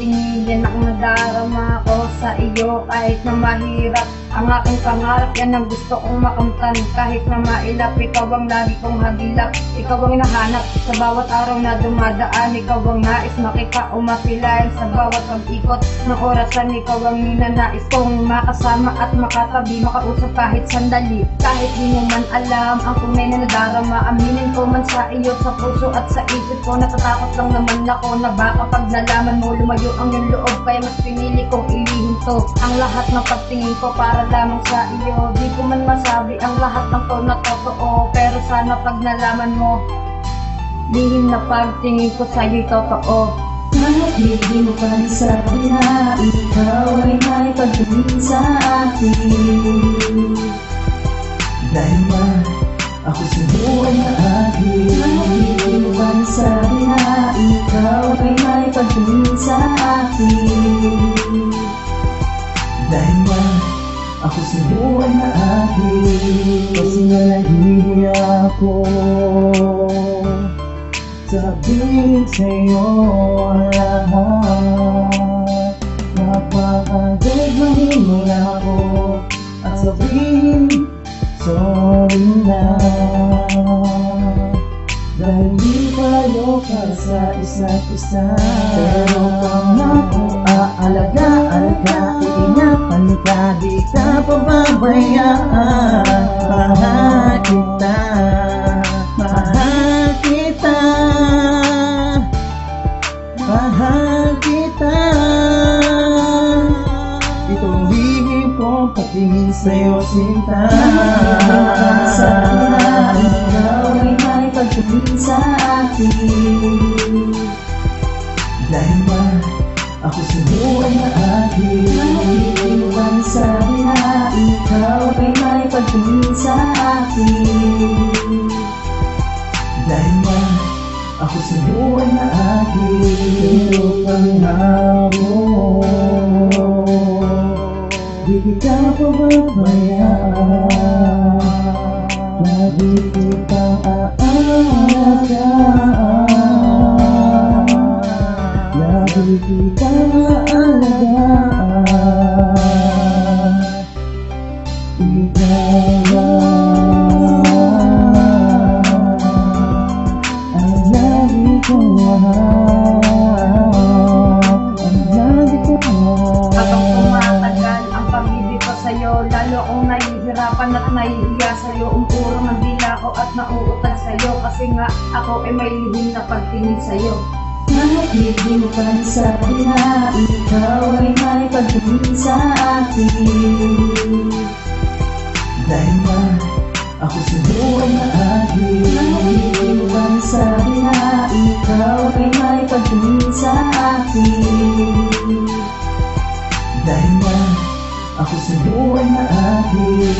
tingin, yan ang nadarama ko sa iyo. Kahit na mahirap ang aking pangarap, yan ang gusto kong makamtan. Kahit na mailap, ikaw ang lagi kong hagilap. Ikaw ang nahanap sa bawat araw na dumadaan. Ikaw ang nais makita o makilain sa bawat pag-ikot ng orasan. Ikaw ang ninanais kong makasama at makatabi, makausap kahit sandali. Kahit di mo man alam ang tunay na nadarama, aminin ko man sa iyo, sa puso at sa isip ko. Natatakot lang naman ako na baka pag nalaman mo lumayo ang iyong loob, kaya mas pinili kong ilihim to. Ang lahat ng pagtingin ko para lamang sa iyo. Di ko man masabi ang lahat ng to na totoo, pero sana pag nalaman mo, lihim na pagtingin ko sa'yo'y totoo. Kahit di mo pa nasabi na ikaw ay may pagtingin sa akin, dahil ba ako sa buhay na akin. kahit di mo pa nasabi na ikaw ay may pagtingin sa akin, Dahil ba ako sa buhay na akin. Kasi nga nahihiya ako sabihin sa'yo ang lahat. Napakagagawin mo na ako at sabihin sorry na. Dahil di tayo para sa isa't isa, pero pangako aalagaan ka, iingatan ka, di ka pababayaan. Mahal kita, mahal kita, mahal kita. Itong lihim kong patingin sa'yo, sinta. sabi na ikaw ay may pagtingin sa akin, Dahil ba ako sa buhay na akin. kahit di mo pa nasabi na ikaw ay may pagtingin sa akin, Dahil ba ako sa buhay na akin. Pero pangako di kita pababayaan. Lagi kitang aalagaan, lagi kitang aalagaan. Ikaw ang lagi kong mahal, ang lagi kong mahal. Habang tumatagal ang pag-ibig ko sa'yo, lalo akong nahihirapan at nahihiya sa'yo. Umpuro ng dila ko at nauutag sa'yo, kasi nga ako ay may lihim na pagtingin sa'yo. kahit di mo pa nasabi na ikaw ay may pagtingin sa akin, Dahil ba ako sa buhay na akin. kahit di mo pa nasabi na ikaw ay may pagtingin sa akin, Dahil ba ako sa buhay na akin.